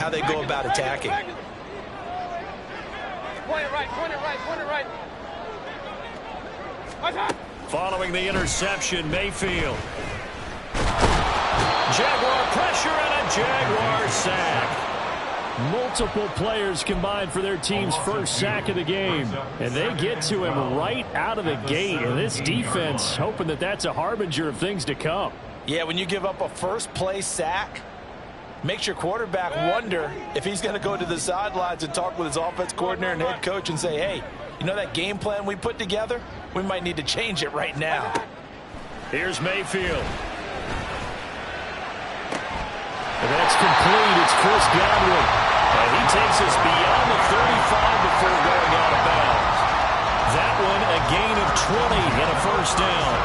how they go about attacking. Point it right, point it right, point it right. Following the interception, Mayfield. Jaguar pressure and a Jaguar sack. Multiple players combined for their team's first sack of the game. And they get to him right out of the gate. And this defense hoping that that's a harbinger of things to come. Yeah, when you give up a first-play sack, makes your quarterback wonder if he's going to go to the sidelines and talk with his offense coordinator and head coach and say, hey, you know that game plan we put together? We might need to change it right now. Here's Mayfield. And that's complete. It's Chris Godwin. And he takes us beyond the 35 before going out of bounds. That one, a gain of 20 and a first down.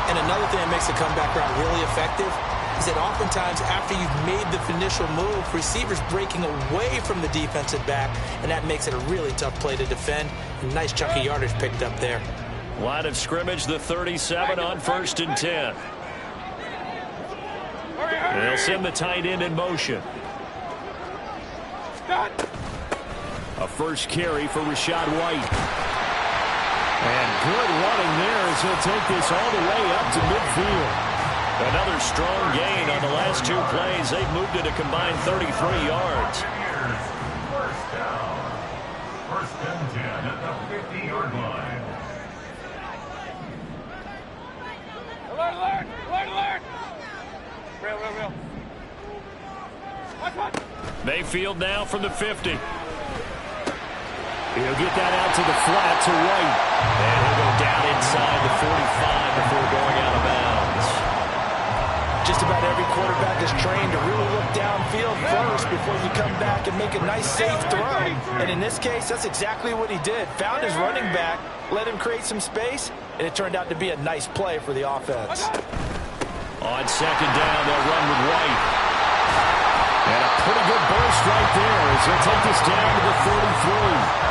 And another thing that makes the comeback route really effective is that oftentimes after you've made the initial move, receivers breaking away from the defensive back, and that makes it a really tough play to defend. A nice chunk of yardage picked up there. Line of scrimmage, the 37 on 1st and 10. And they'll send the tight end in motion. A first carry for Rachaad White. And good running there as he'll take this all the way up to midfield. Another strong gain on the last 2 plays. They've moved it a combined 33 yards. First down. 1st and 10 at the 50-yard line. Alert, alert, alert, alert. Real. Watch. Mayfield now from the 50. He'll get that out to the flat to White. And he'll go down inside the 45 before going out of bounds. Just about every quarterback is trained to really look downfield first before you come back and make a nice, safe throw. And in this case, that's exactly what he did. Found his running back, let him create some space, and it turned out to be a nice play for the offense. On 2nd down, they'll run with White. And a pretty good burst right there as he'll take this down to the 43.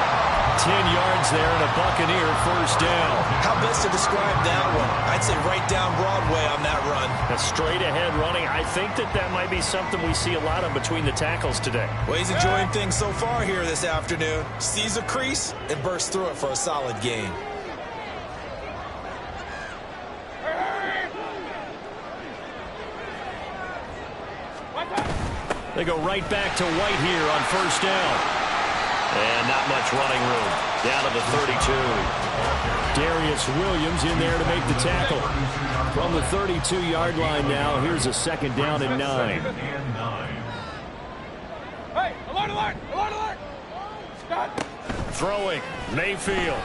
10 yards there and a Buccaneer first down. How best to describe that one? I'd say right down Broadway on that run. A straight-ahead running. I think that might be something we see a lot of between the tackles today. Well, he's enjoying things so far here this afternoon. Sees a crease and bursts through it for a solid gain. They go right back to White here on 1st down. And not much running room. Down to the 32. Darius Williams in there to make the tackle. From the 32-yard line now, here's a 2nd down and 9. Hey, alert, alert, alert, alert. Stop. Throwing, Mayfield.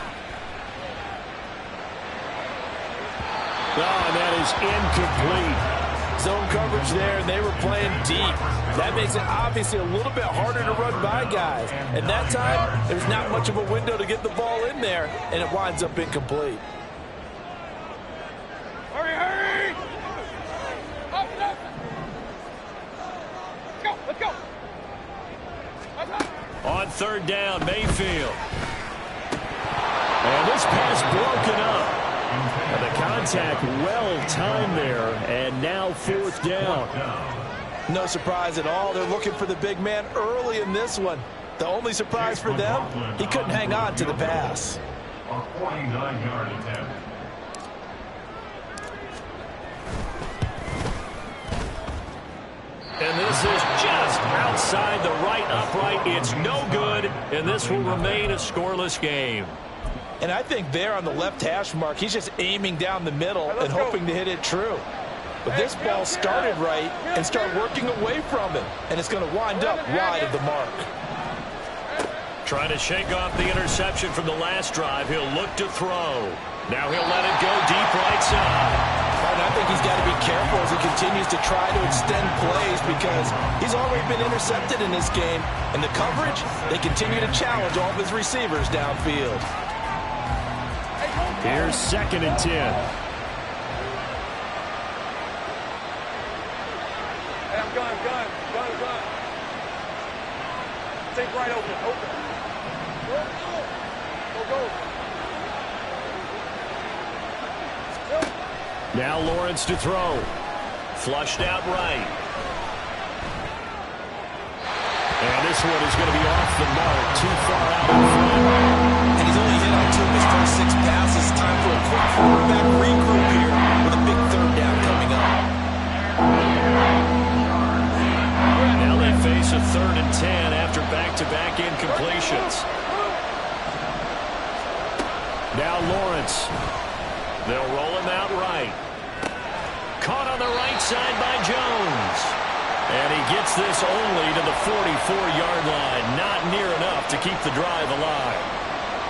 Oh, and that is incomplete. Zone coverage there, and they were playing deep. That makes it obviously a little bit harder to run by guys. And that time, there's not much of a window to get the ball in there, and it winds up incomplete. Hurry, hurry! Up. Let's go. On 3rd down, Mayfield. And this pass broken up. And the contact well-timed there, and now 4th down. No surprise at all. They're looking for the big man early in this one. The only surprise for them, he couldn't hang on to the pass. A 49-yard attempt. And this is just outside the right upright. It's no good, and this will remain a scoreless game. And I think there on the left hash mark, he's just aiming down the middle and hoping to hit it true. But this ball started right and started working away from him, and it's going to wind up wide of the mark. Trying to shake off the interception from the last drive. He'll look to throw. Now he'll let it go deep right side. And I think he's got to be careful as he continues to try to extend plays because he's already been intercepted in this game. And the coverage, they continue to challenge all of his receivers downfield. Here's 2nd and 10. Hey, I'm gun. Take right open. Go. Now Lawrence to throw. Flushed out right. And this one is going to be off the mark, too far out in front. And he's only hit on 2 of his first 6 passes. Time for a quick quarterback regroup here with a big 3rd down coming up. Now they face a 3rd and 10 after back-to-back incompletions. Now Lawrence. They'll roll him out right. Caught on the right side by Jones. And he gets this only to the 44-yard line. Not near enough to keep the drive alive.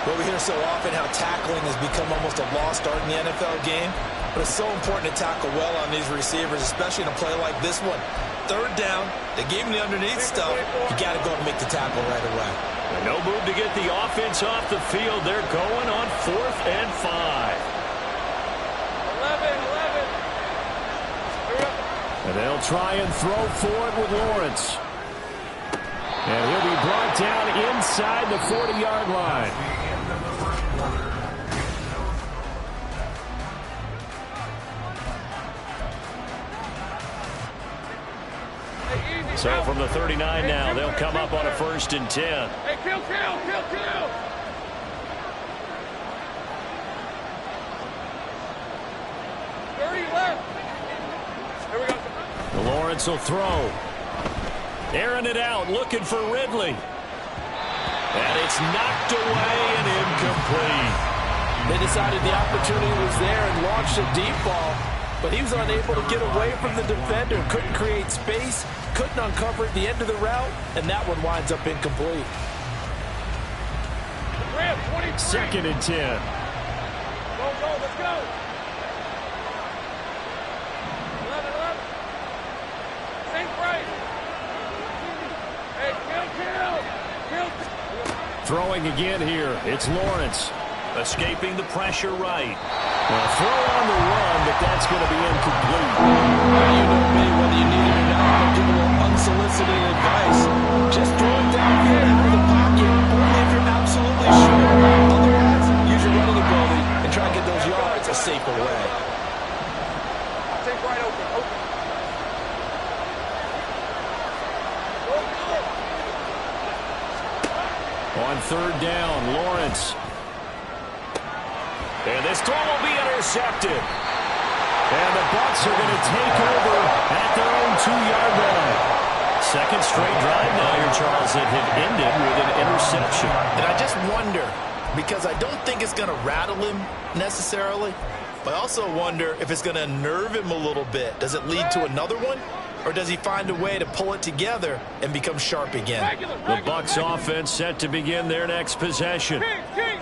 Well, we hear so often how tackling has become almost a lost art in the NFL game. But it's so important to tackle well on these receivers, especially in a play like this one. 3rd down, they gave him the underneath stuff. You got to go and make the tackle right away. No move to get the offense off the field. They're going on 4th and 5. 11. And they'll try and throw for it with Lawrence. And he'll be brought down inside the 40-yard line. So from the 39 now, they'll come up on a 1st and 10. Hey, kill. 30 left. Here we go. Lawrence will throw. Airing it out, looking for Ridley. And it's knocked away and incomplete. They decided the opportunity was there and launched a deep ball, but he was unable to get away from the defender. Couldn't create space, couldn't uncover at the end of the route, and that one winds up incomplete. 2nd and 10. Go, let's go. 11. Same price. Hey, kill. Throwing again here. It's Lawrence. Escaping the pressure right. Well, throw on the run, but that's going to be incomplete. Well, you know me, whether you need it or not, I'll give a little unsolicited advice. Just throw it downfield out of the pocket, only if you're absolutely sure. Otherwise, use your running ability and try and get those yards a safer way. Take right open. On 3rd down, Lawrence. And this throw will be intercepted. And the Bucs are going to take over at their own 2-yard line. 2nd straight drive now here, Charles, that have ended with an interception. And I just wonder, because I don't think it's going to rattle him necessarily, but I also wonder if it's going to unnerve him a little bit. Does it lead to another one? Or does he find a way to pull it together and become sharp again? The Bucs offense set to begin their next possession.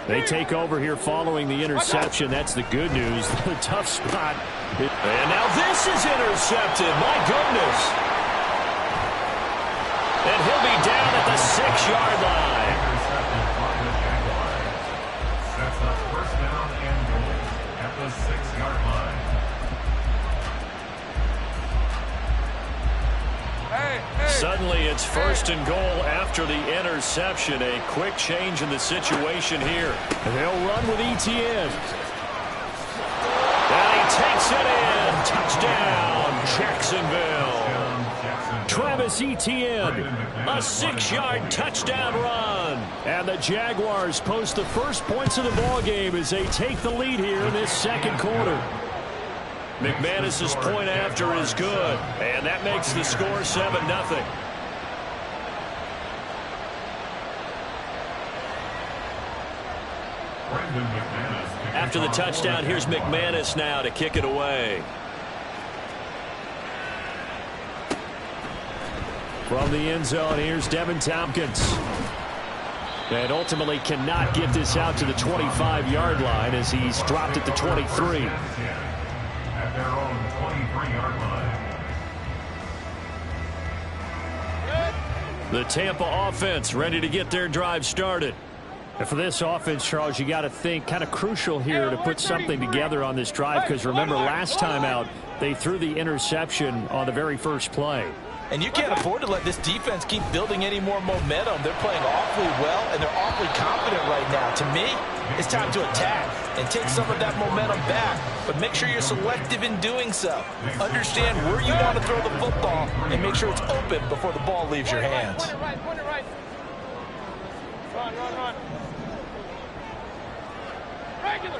They take over here following the interception. That's the good news. The tough spot. And now this is intercepted. My goodness. And he'll be down at the 6-yard line. Sets up 1st down and goal at the 6-yard line. Suddenly it's 1st and goal after the interception. A quick change in the situation here. And they'll run with Etienne. And he takes it in. Touchdown, Jacksonville. Travis Etienne, a 6-yard touchdown run. And the Jaguars post the first points of the ballgame as they take the lead here in this 2nd quarter. McManus's point after is good, and that makes the score 7-0. After the touchdown, here's McManus now to kick it away. From the end zone, here's Devin Tompkins. And ultimately cannot get this out to the 25-yard line as he's dropped at the 23. At their own 23-yard line. The Tampa offense ready to get their drive started. And for this offense, Charles, you got to think kind of crucial here to put something together on this drive, because remember last time out they threw the interception on the very first play. And you can't afford to let this defense keep building any more momentum. They're playing awfully well, and they're awfully confident right now. To me, it's time to attack and take some of that momentum back. But make sure you're selective in doing so. Understand where you want to throw the football and make sure it's open before the ball leaves your hands. Point it right. Run. Regular.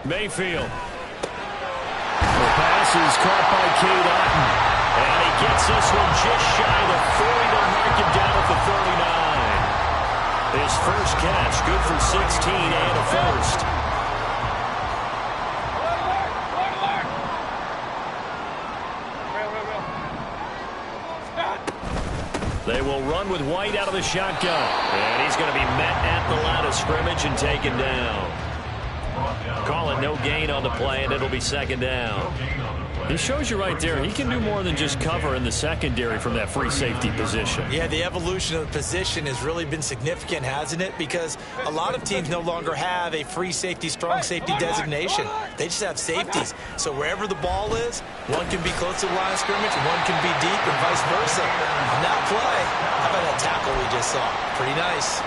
Mayfield. The pass is caught by Cade Otton. And he gets this one just shy of the 40. They'll mark him down at the 39. His first catch, good for 16 and a first. Alert. Stop. They will run with White out of the shotgun. And he's going to be met at the line of scrimmage and taken down. Call it no gain on the play, and it'll be second down. He shows you right there, he can do more than just cover in the secondary from that free safety position. Yeah, the evolution of the position has really been significant, hasn't it? Because a lot of teams no longer have a free safety, strong safety designation. They just have safeties. So wherever the ball is, one can be close to the line of scrimmage, one can be deep, and vice versa. On that play, how about that tackle we just saw? Pretty nice.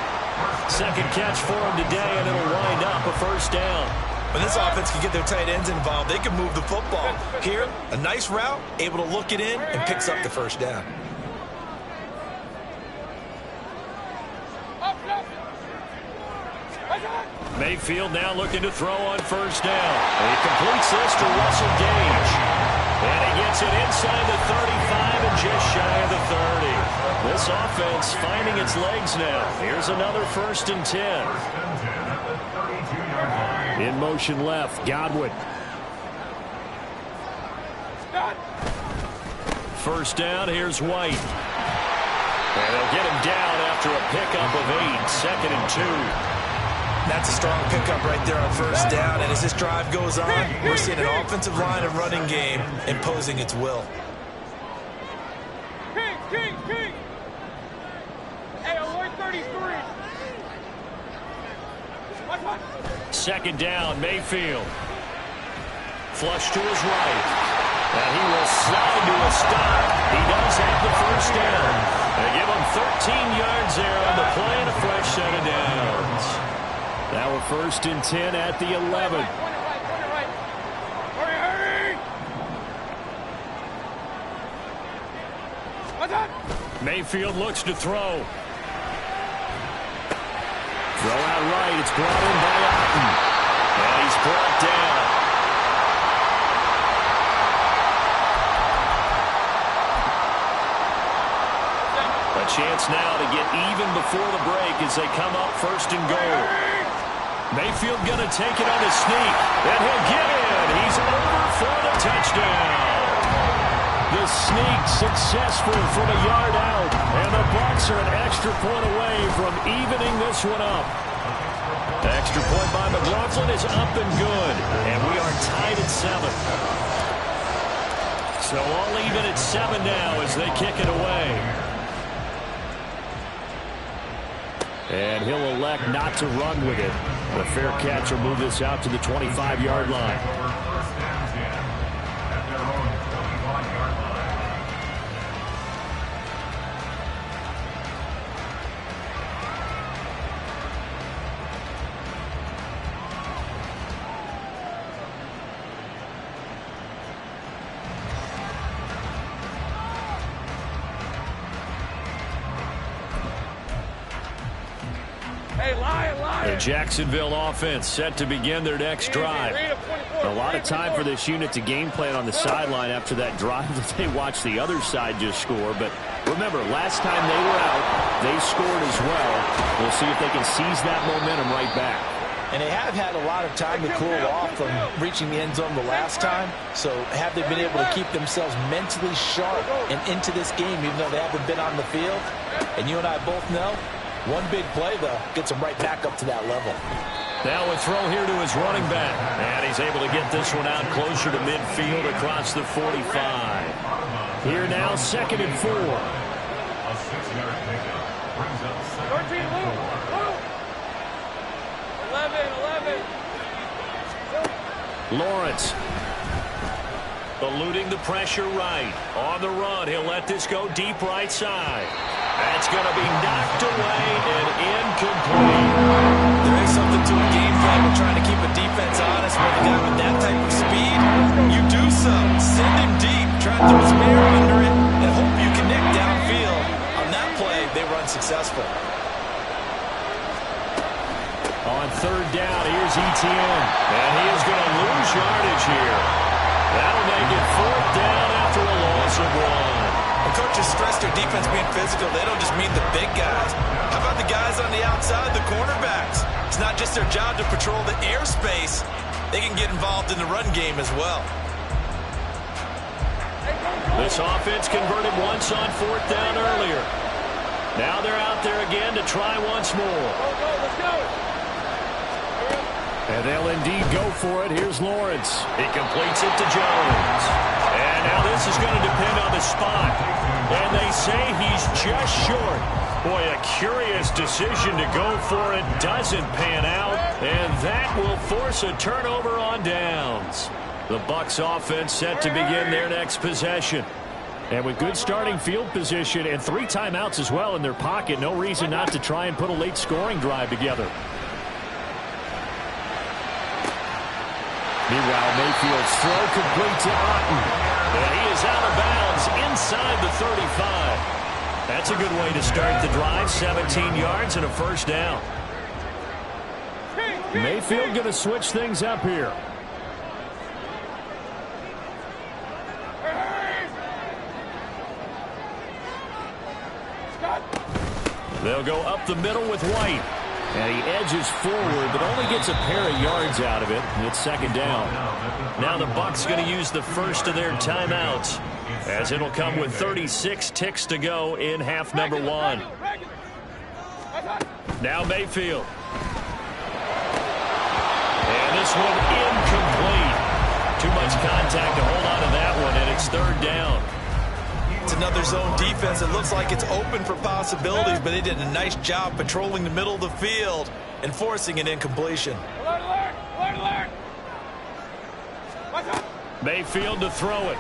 Second catch for him today, and it'll wind up a first down. When this offense can get their tight ends involved, they can move the football. Here, a nice route, able to look it in, and picks up the first down. Mayfield now looking to throw on first down. And he completes this to Russell Gage. And he gets it inside the 35 and just shy of the 30. This offense finding its legs now. Here's another 1st and 10. In motion left, Godwin. First down, here's White. And they'll get him down after a pickup of 8, 2nd and 2. That's a strong pickup right there on first down. And as this drive goes on, we're seeing an offensive line and running game imposing its will. King. Hey, avoid 33. What? Second down, Mayfield. Flush to his right. And he will slide to a stop. He does have the first down. They give him 13 yards there on the play and a fresh set of downs. Now a 1st and 10 at the 11. Hurry! What's up? Mayfield looks to throw. Throw out right. It's brought in by Otton. And he's brought down. A chance now to get even before the break as they come up 1st and goal. Mayfield going to take it on the sneak. And he'll get in. He's over for the touchdown. The sneak successful from a yard out. And the Bucs are an extra point away from evening this one up. The extra point by McLaughlin is up and good. And we are tied at 7. So all even at 7 now as they kick it away. And he'll elect not to run with it. The fair catch will move this out to the 25-yard line. The Jacksonville offense set to begin their next drive. A lot of time for this unit to game plan on the sideline after that drive that they watched the other side just score. But remember, last time they were out, they scored as well. We'll see if they can seize that momentum right back. And they have had a lot of time to cool off from reaching the end zone the last time. So have they been able to keep themselves mentally sharp and into this game, even though they haven't been on the field? And you and I both know, one big play, though, gets them right back up to that level. Now a throw here to his running back. And he's able to get this one out closer to midfield across the 45. Here now, 2nd and 4. A 6-yard pickup brings up 13, 11. Lawrence. Eluding the pressure right. On the run, he'll let this go deep right side. That's going to be knocked away and incomplete. There is something to a game plan when trying to keep a defense honest. When a guy with that type of speed, you do so. Send him deep, try to throw his mirror under it, and hope you connect downfield. On that play, they run successful. On third down, here's Etienne. And he is going to lose yardage here. That'll make it fourth down after a loss of 1. When coaches stress their defense being physical, they don't just mean the big guys. How about the guys on the outside, the cornerbacks? It's not just their job to patrol the airspace. They can get involved in the run game as well. This offense converted once on fourth down earlier. Now they're out there again to try once more. Let's go. And they'll indeed go for it. Here's Lawrence. He completes it to Jones. And now this is going to depend on the spot. And they say he's just short. Boy, a curious decision to go for it. Doesn't pan out. And that will force a turnover on downs. The Bucs offense set to begin their next possession. And with good starting field position and 3 timeouts as well in their pocket, no reason not to try and put a late scoring drive together. Meanwhile, Mayfield's throw complete to Otten. And he is out of bounds inside the 35. That's a good way to start the drive. 17 yards and a first down. Mayfield going to switch things up here. They'll go up the middle with White. And he edges forward, but only gets a pair of yards out of it. And it's second down. Now the Bucs going to use the first of their timeouts, as it'll come with 36 ticks to go in half number 1. Now Mayfield. And this one incomplete. Too much contact to hold on to that one, and it's third down. It's another zone defense. It looks like it's open for possibilities, but they did a nice job patrolling the middle of the field and forcing an incompletion. Alert! Mayfield to throw it.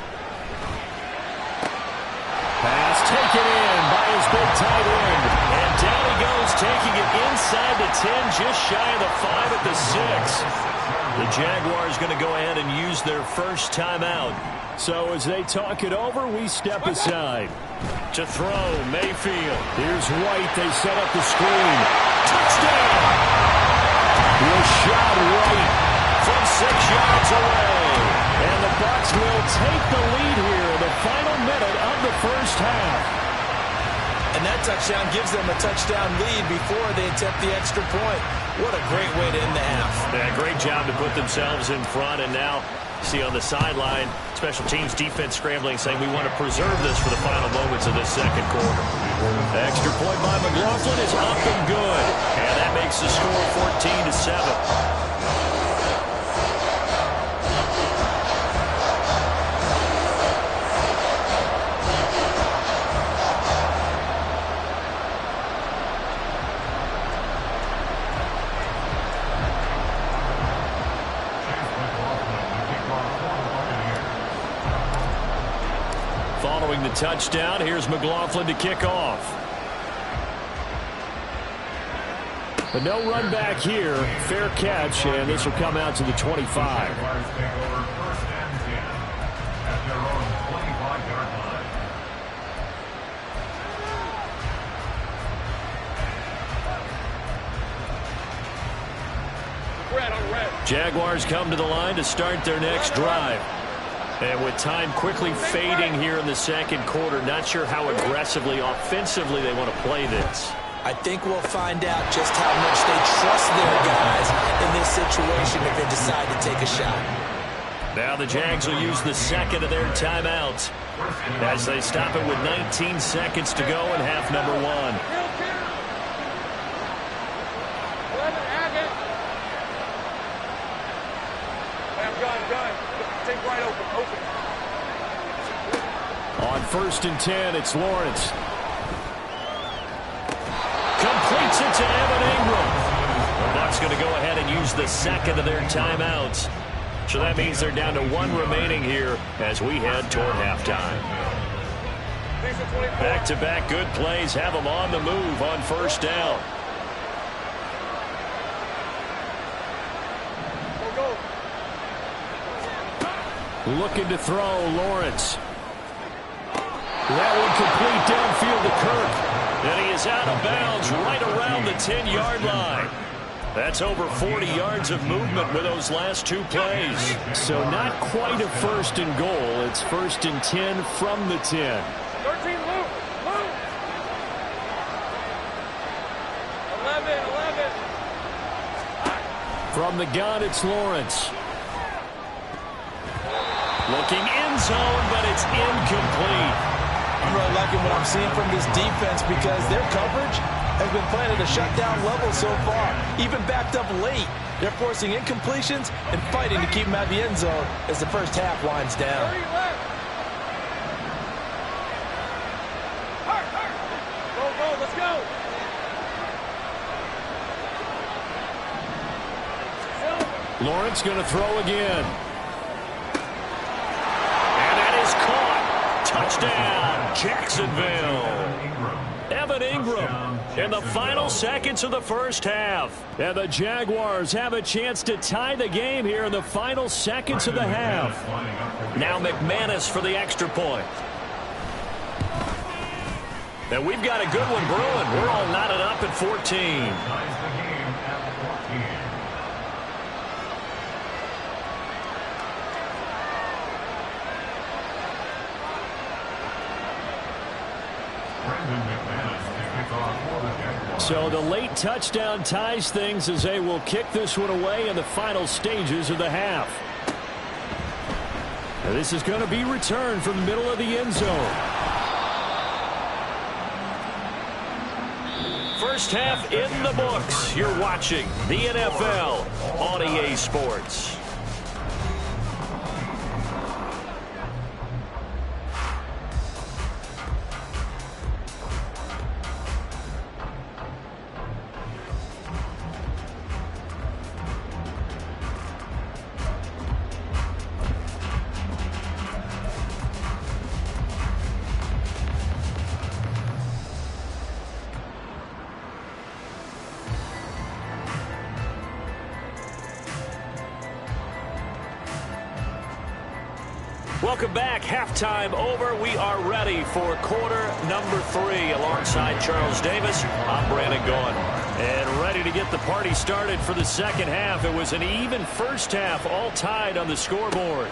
Pass taken in by his big tight end. And down he goes, taking it inside the 10, just shy of the 5 at the 6. The Jaguars going to go ahead and use their first timeout. So as they talk it over, we step aside. To throw, Mayfield. Here's White. They set up the screen. Touchdown! Rashad White from 6 yards away. And the Bucs will take the lead here in the final minute of the first half. And that touchdown gives them a touchdown lead before they attempt the extra point. What a great way to end the half. Yeah, great job to put themselves in front. And now, see on the sideline, special teams defense scrambling, saying we want to preserve this for the final moments of this second quarter. The extra point by McLaughlin is up and good. And that makes the score 14-7. Following the touchdown, here's McLaughlin to kick off. But no run back here. Fair catch, and this will come out to the 25. Jaguars come to the line to start their next drive. And with time quickly fading here in the second quarter, not sure how aggressively, offensively they want to play this. I think we'll find out just how much they trust their guys in this situation if they decide to take a shot. Now the Jags will use the second of their timeouts as they stop it with 19 seconds to go in half number 1. On 1st and 10, it's Lawrence. Completes it to Evan Ingram. The Bucs going to go ahead and use the second of their timeouts So that means they're down to 1 remaining here as we head toward halftime. Back-to-back good plays have them on the move on first down. Looking to throw, Lawrence. That one complete downfield to Kirk. And he is out of bounds right around the 10-yard line. That's over 40 yards of movement with those last 2 plays. So not quite a first and goal. It's first and 10 from the 10. 13, Luke. 11. From the gun, it's Lawrence. Looking end zone, but it's incomplete. I'm really liking what I'm seeing from this defense because their coverage has been playing at a shutdown level so far. Even backed up late, they're forcing incompletions and fighting to keep them out of the end zone as the first half winds down. 30 left. Go, let's go. Lawrence going to throw again. And that is caught. Touchdown, Jacksonville. Evan Ingram in the final seconds of the first half. And the Jaguars have a chance to tie the game here in the final seconds of the half. Now McManus for the extra point. And we've got a good one brewing. We're all knotted up at 14. So the late touchdown ties things as they will kick this one away in the final stages of the half. And this is going to be returned from the middle of the end zone. First half in the books. You're watching the NFL on EA Sports. Welcome back. Halftime over. We are ready for quarter number 3. Alongside Charles Davis, I'm Brandon Gaughan. And ready to get the party started for the second half. It was an even first half, all tied on the scoreboard.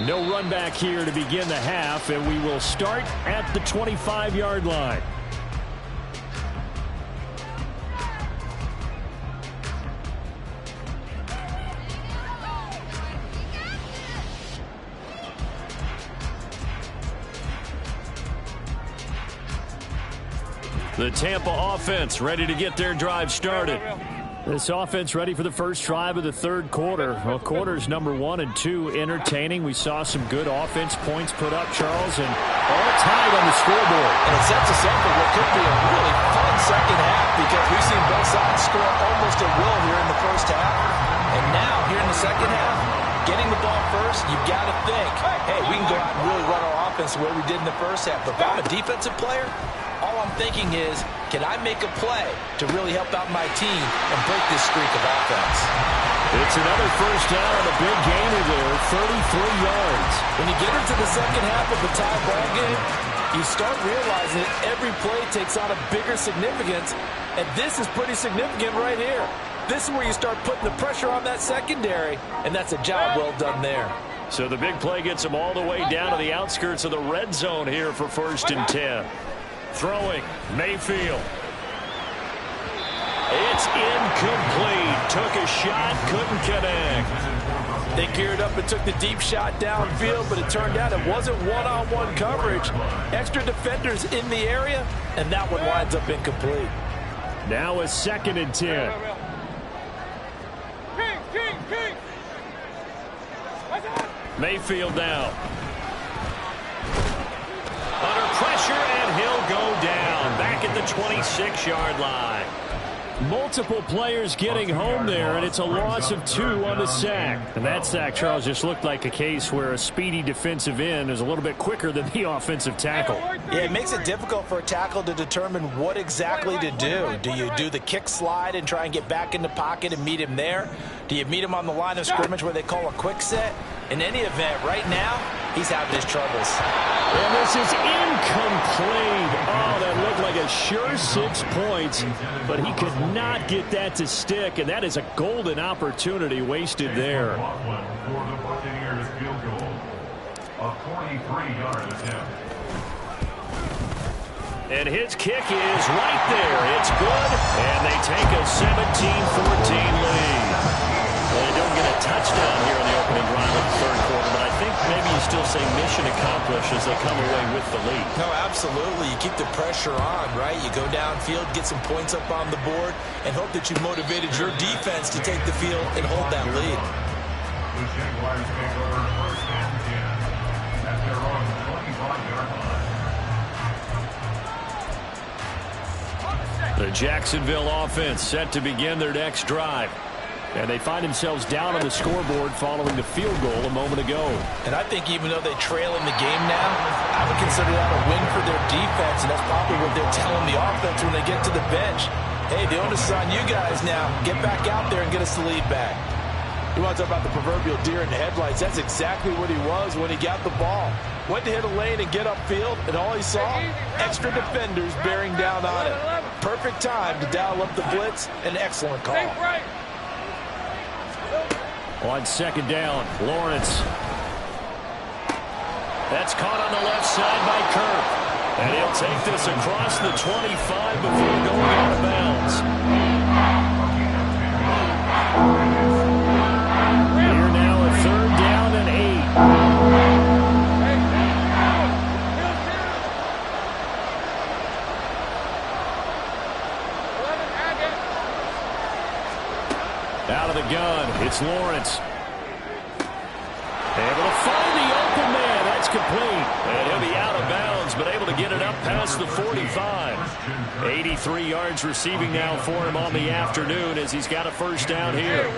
No run back here to begin the half, and we will start at the 25-yard line. The Tampa offense ready to get their drive started. This offense ready for the first drive of the third quarter. Well, quarters number 1 and 2 entertaining. We saw some good offense points put up, Charles, and all tied on the scoreboard. And it sets us up for what could be a really fun second half because we've seen both sides score almost at will here in the first half. And now, here in the second half, getting the ball first, you've got to think, hey, we can go out and really run our offense the way we did in the first half. But if I'm a defensive player, all I'm thinking is, can I make a play to really help out my team and break this streak of offense? It's another first down and a big gainer there, 33 yards. When you get into the second half of the tie ball game, you start realizing that every play takes on a bigger significance, and this is pretty significant right here. This is where you start putting the pressure on that secondary, and that's a job well done there. So the big play gets them all the way down to the outskirts of the red zone here for first and 10. Throwing, Mayfield. It's incomplete. Took a shot, couldn't connect. They geared up and took the deep shot downfield, but it turned out it wasn't one-on-one coverage. Extra defenders in the area, and that one winds up incomplete. Now a second and 10. King. Mayfield now. Under pressure, and he'll go down. Back at the 26-yard line. Multiple players getting home there, and it's a loss of 2 on the sack. And that sack, Charles, just looked like a case where a speedy defensive end is a little bit quicker than the offensive tackle. Yeah, it makes it difficult for a tackle to determine what exactly to do. Do you do the kick slide and try and get back in the pocket and meet him there? Do you meet him on the line of scrimmage where they call a quick set? In any event, right now, he's having his troubles. And this is incomplete. Oh, that looked like a sure 6 points, but he could not get that to stick, and that is a golden opportunity wasted there. For the Buccaneers field goal, a 43-yard attempt. And his kick is right there. It's good, and they take a 17-14 lead. Well, they don't get a touchdown here in the opening drive of the third quarter, but I think maybe you still say mission accomplished as they come away with the lead. No, absolutely. You keep the pressure on, right? You go downfield, get some points up on the board, and hope that you motivated your defense to take the field and hold that lead. The Jaguars take over first and 10 at their own 25-yard line. The Jacksonville offense set to begin their next drive. And they find themselves down on the scoreboard following the field goal a moment ago. And I think even though they trail in the game now, I would consider that a win for their defense, and that's probably what they're telling the offense when they get to the bench. Hey, the onus is on you guys now. Get back out there and get us the lead back. You want to talk about the proverbial deer in the headlights? That's exactly what he was when he got the ball. Went to hit a lane and get upfield, and all he saw, extra defenders bearing down on it. Perfect time to dial up the blitz. An excellent call. On second down, Lawrence. That's caught on the left side by Kirk. And he'll take this across the 25 before going out of bounds. Here now a third down and 8. Out of the gun, it's Lawrence. Able to find the open man. That's complete. And he'll be out of bounds, but able to get it up past the 45. 83 yards receiving now for him on the afternoon as he's got a first down here.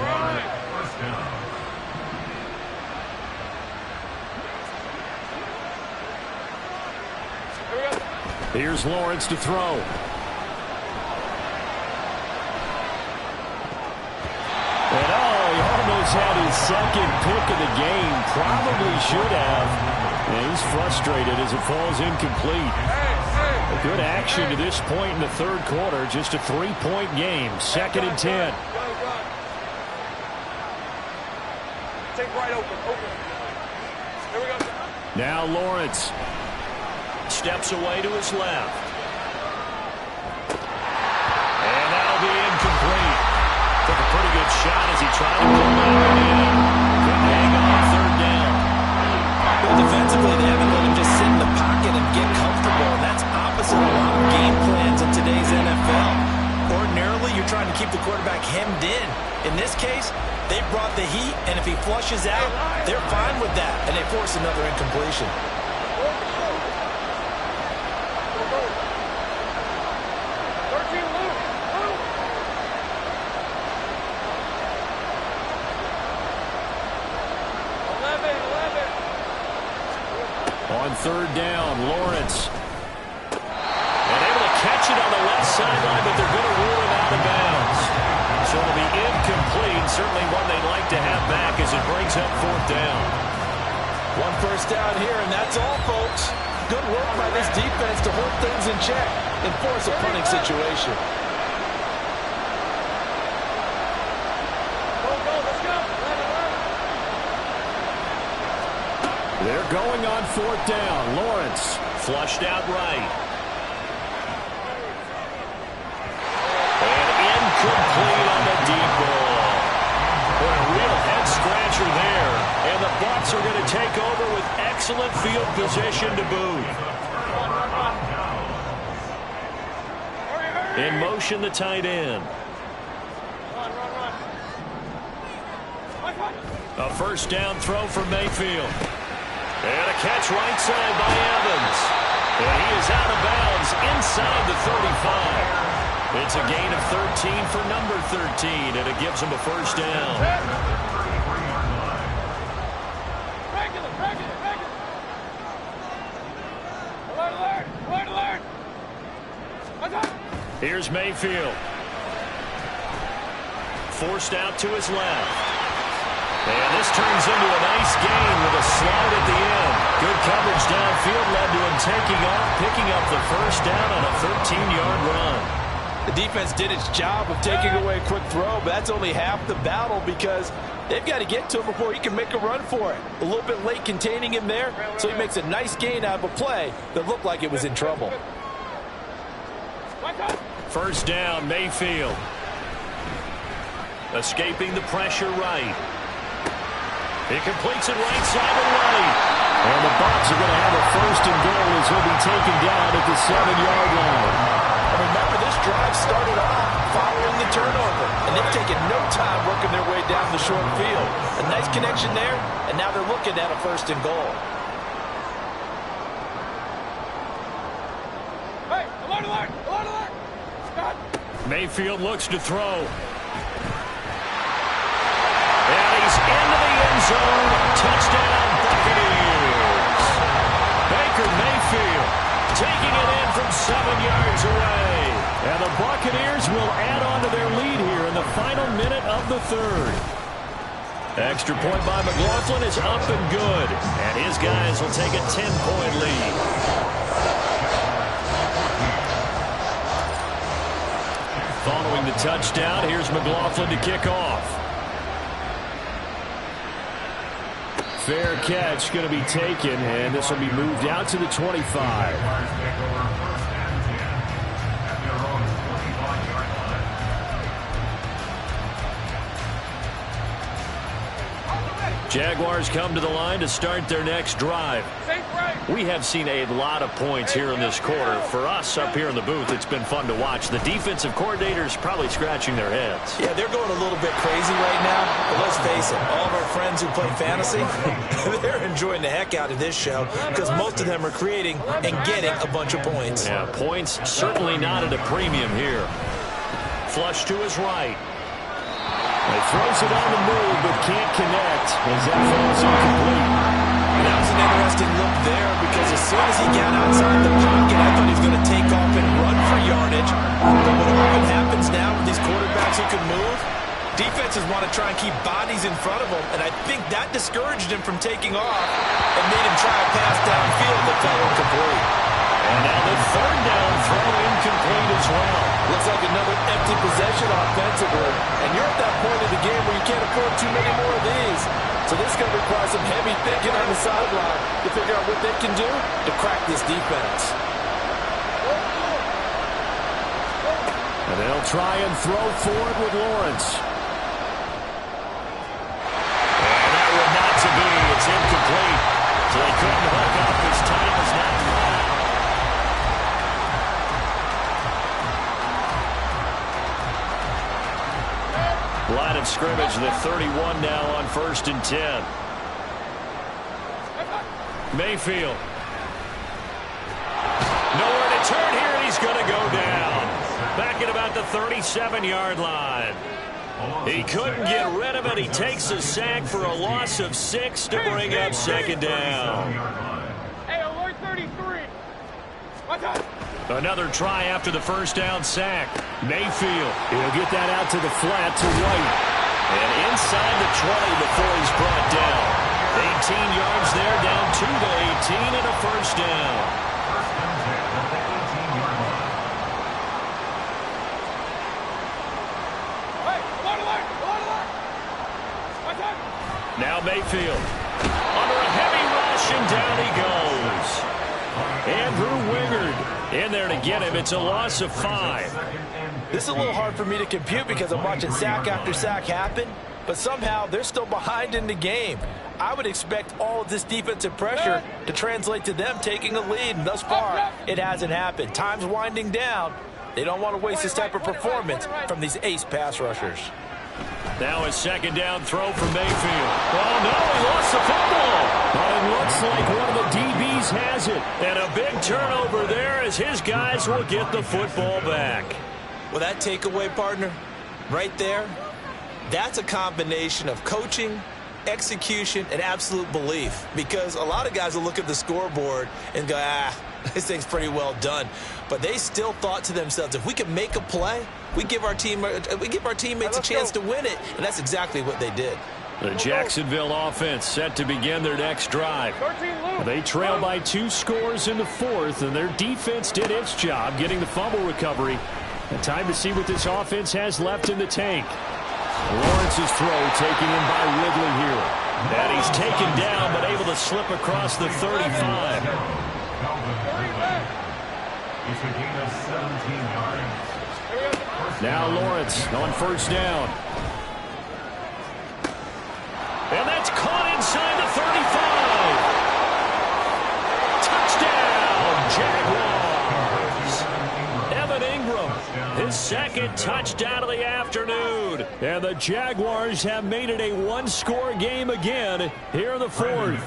Here's Lawrence to throw. And he almost had his second pick of the game. Probably should have. And he's frustrated as it falls incomplete. A good action to this point in the third quarter. Just a 3-point game. Second and 10. Take right open. Here we go. Now Lawrence steps away to his left. And that'll be incomplete. Took a pretty good shot as he tried to pull that one in. Couldn't hang on third down. Well, defensively, they haven't let him just sit in the pocket and get comfortable. And that's opposite a lot of game plans in today's NFL. Ordinarily, you're trying to keep the quarterback hemmed in. In this case, they brought the heat, and if he flushes out, they're fine with that, and they force another incompletion. On third down, Lawrence. And able to catch it on the left sideline, but they're going to rule him out of bounds. So it'll be incomplete. Certainly one they'd like to have back as it brings up fourth down. One first down here, and that's all, folks. Good work by this defense to hold things in check and force a punting situation. They're going on fourth down. Lawrence flushed out right. And incomplete on the deep ball. Boy, a real head-scratcher there. And the Bucs are going to take over with excellent field position to boot. In motion, the tight end. A first down throw for Mayfield. And a catch right side by Evans. And he is out of bounds inside the 35. It's a gain of 13 for number 13, and it gives him a first down. Regular. Alert. Here's Mayfield. Forced out to his left. And this turns into a nice gain with a slide at the end. Good coverage downfield led to him taking off, picking up the first down on a 13-yard run. The defense did its job of taking away a quick throw, but that's only half the battle because they've got to get to him before he can make a run for it. A little bit late containing him there, so he makes a nice gain out of a play that looked like it was in trouble. First down, Mayfield. Escaping the pressure right. He completes it right side of right. And the Bucs are going to have a first and goal as he'll be taken down at the 7-yard line. And remember, this drive started off following the turnover, and they've taken no time working their way down the short field. A nice connection there, and now they're looking at a first and goal. Hey, alert. Scott. Mayfield looks to throw. And he's into the end zone. Touchdown, Buccaneers. Baker Mayfield taking it in from 7 yards away. And the Buccaneers will add on to their lead here in the final minute of the third. Extra point by McLaughlin is up and good. And his guys will take a 10-point lead. Following the touchdown, here's McLaughlin to kick off. Fair catch going to be taken, and this will be moved out to the 25. Jaguars come to the line to start their next drive. We have seen a lot of points here in this quarter. For us up here in the booth, it's been fun to watch. The defensive coordinators probably scratching their heads. Yeah, they're going a little bit crazy right now. But let's face it, all of our friends who play fantasy, they're enjoying the heck out of this show because most of them are creating and getting a bunch of points. Yeah, points certainly not at a premium here. Flush to his right. He throws it on the move, but can't connect as that falls incomplete. And that was an interesting look there because as soon as he got outside the pocket, I thought he was going to take off and run for yardage. But what often happens now with these quarterbacks who can move, defenses want to try and keep bodies in front of them, and I think that discouraged him from taking off and made him try a pass downfield that fell incomplete. And now the third down throw incomplete as well. Looks like another empty possession offensively. And you're at that point of the game where you can't afford too many more of these. So this is going to require some heavy thinking on the sideline to figure out what they can do to crack this defense. And they'll try and throw for it with Lawrence. And that would not to be. It's incomplete. So they couldn't hook up. His time is not run. Line of scrimmage, the 31 now on 1st and 10. Mayfield. Nowhere to turn here, and he's going to go down. Back at about the 37-yard line. He couldn't get rid of it. He takes a sack for a loss of 6 to bring up second down. Hey, alert 33. Watch out. Another try after the first down sack. Mayfield. He'll get that out to the flat to White. And inside the 20 before he's brought down. 18 yards there, down 2 to 18 and a first down. Hey, alert. Watch out. Now Mayfield. Under a heavy rush, and down he goes. Andrew Wingard in there to get him. It's a loss of 5. This is a little hard for me to compute because I'm watching sack after sack happen, but somehow they're still behind in the game. I would expect all of this defensive pressure to translate to them taking a lead, and thus far, it hasn't happened. Time's winding down. They don't want to waste this type of performance from these ace pass rushers. Now a second down throw for Mayfield. Oh, no, he lost the football. But it looks like one of the DBs has it. And a big turnover there as his guys will get the football back. Well, that takeaway, partner, right there, that's a combination of coaching, execution, and absolute belief. Because a lot of guys will look at the scoreboard and go, this thing's pretty well done. But they still thought to themselves, if we can make a play, we give our teammates a chance to win it. And that's exactly what they did. The Jacksonville offense set to begin their next drive. They trail by 2 scores in the 4th, and their defense did its job getting the fumble recovery. And time to see what this offense has left in the tank. Lawrence's throw taken in by Ridley here. And he's taken down but able to slip across the 35. It's a gain of 17 yards. Now Lawrence on first down. And that's caught inside the 35. Touchdown, Jaguars. Evan Ingram, his second touchdown of the afternoon. And the Jaguars have made it a 1-score game again here in the 4th.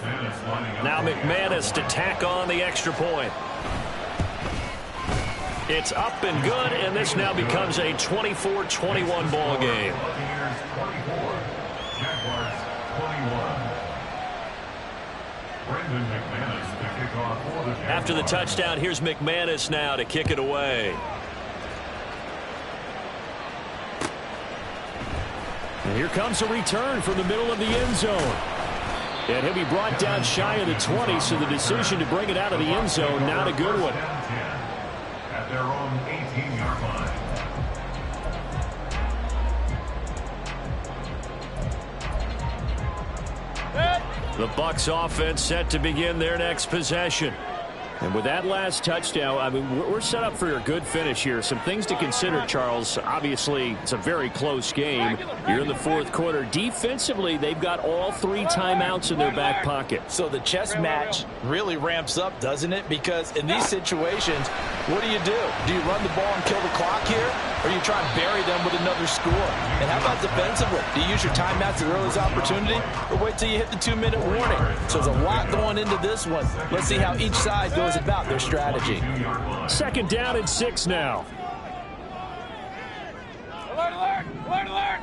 Now McManus to tack on the extra point. It's up and good, and this now becomes a 24-21 ball game. After the touchdown, here's McManus now to kick it away. And here comes a return from the middle of the end zone. And he'll be brought down shy of the 20, so the decision to bring it out of the end zone, not a good one. At their own 18-yard line. The Bucs offense set to begin their next possession. And with that last touchdown, I mean, we're set up for a good finish here. Some things to consider, Charles. Obviously, it's a very close game. You're in the 4th quarter. Defensively, they've got all 3 timeouts in their back pocket. So the chess match really ramps up, doesn't it? Because in these situations, what do? Do you run the ball and kill the clock here? Or you try and bury them with another score? And how about defensively? Do you use your timeouts at the earliest opportunity? Or wait till you hit the 2-minute warning? So there's a lot going into this one. Let's see how each side goes about their strategy. Second down and 6 now. Alert, alert! Alert, alert!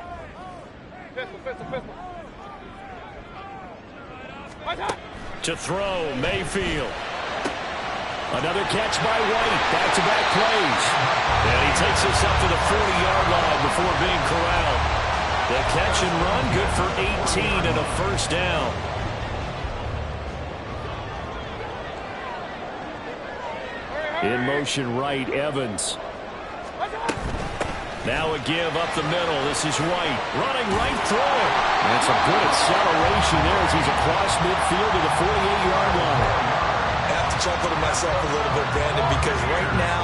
Pistol, pistol, pistol. To throw, Mayfield. Another catch by White. Back-to-back plays. And he takes us up to the 40-yard line before being corralled. The catch and run, good for 18 and a first down. In motion right, Evans. Now a give up the middle. This is White. Running right through it. And some good acceleration there as he's across midfield to the 48-yard line. I have to chuckle to myself a little bit, Brandon, because right now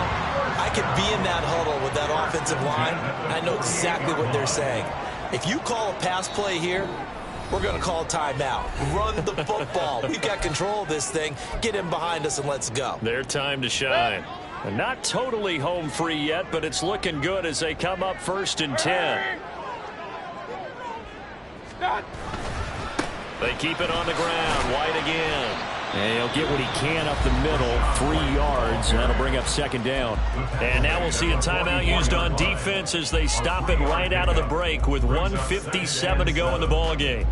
I could be in that huddle with that offensive line. I know exactly what they're saying. If you call a pass play here, we're going to call timeout. Run the football. We've got control of this thing. Get him behind us and let's go. Their time to shine. And not totally home free yet, but it's looking good as they come up 1st and 10. They keep it on the ground. White again. And he'll get what he can up the middle, 3 yards, and that'll bring up second down. And now we'll see a timeout used on defense as they stop it right out of the break with 1:57 to go in the ball game.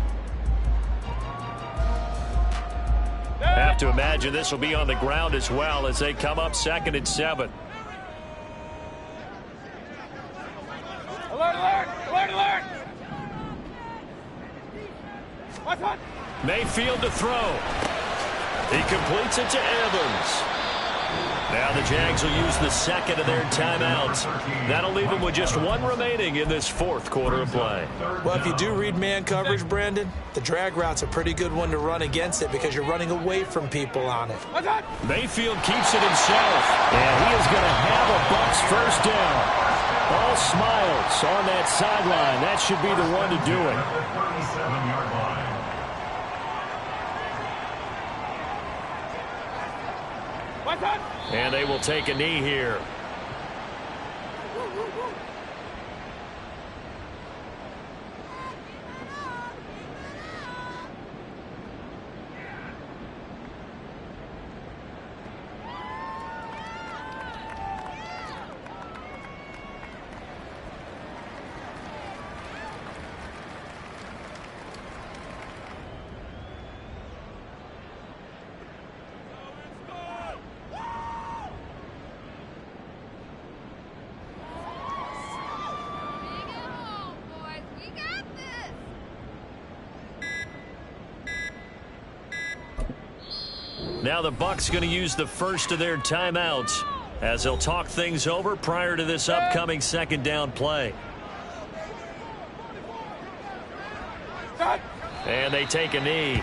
Have to imagine this will be on the ground as well as they come up 2nd and 7. Alert, alert! Alert, alert! What's on? Mayfield to throw. He completes it to Evans. Now the Jags will use the 2nd of their timeouts. That'll leave them with just 1 remaining in this 4th quarter of play. Well, if you do read man coverage, Brandon, the drag route's a pretty good one to run against it because you're running away from people on it. What's on? Mayfield keeps it himself. And he is going to have a Bucs first down. All smiles on that sideline. That should be the one to do it. 37-yard line. And they will take a knee here. Now the Bucs going to use the first of their timeouts as they'll talk things over prior to this upcoming second down play. And they take a knee.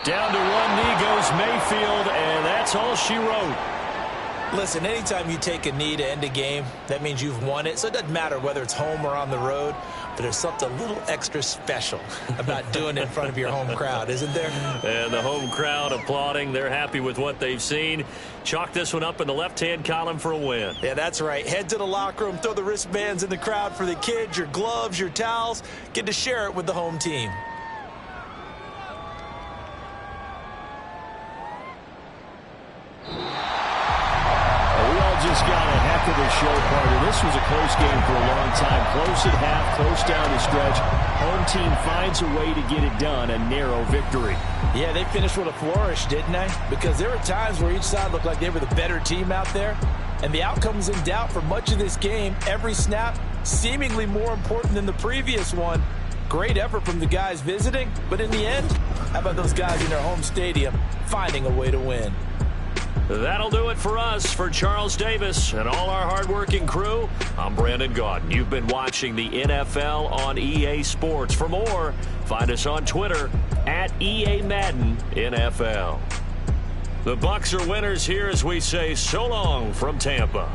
Down to one knee goes Mayfield, and that's all she wrote. Listen, anytime you take a knee to end a game, that means you've won it. So it doesn't matter whether it's home or on the road, but there's something a little extra special about doing it in front of your home crowd, isn't there? And the home crowd applauding. They're happy with what they've seen. Chalk this one up in the left-hand column for a win. Yeah, that's right. Head to the locker room, throw the wristbands in the crowd for the kids, your gloves, your towels. Get to share it with the home team. Just got a heck of a show, partner. This was a close game for a long time. Close at half, close down the stretch. Home team finds a way to get it done. A narrow victory. Yeah, they finished with a flourish, didn't they? Because there were times where each side looked like they were the better team out there. And the outcome was in doubt for much of this game. Every snap seemingly more important than the previous one. Great effort from the guys visiting. But in the end, how about those guys in their home stadium finding a way to win? That'll do it for us. For Charles Davis and all our hardworking crew, I'm Brandon Gaudin. You've been watching the NFL on EA Sports. For more, find us on Twitter at EA Madden NFL. The Bucs are winners here as we say so long from Tampa.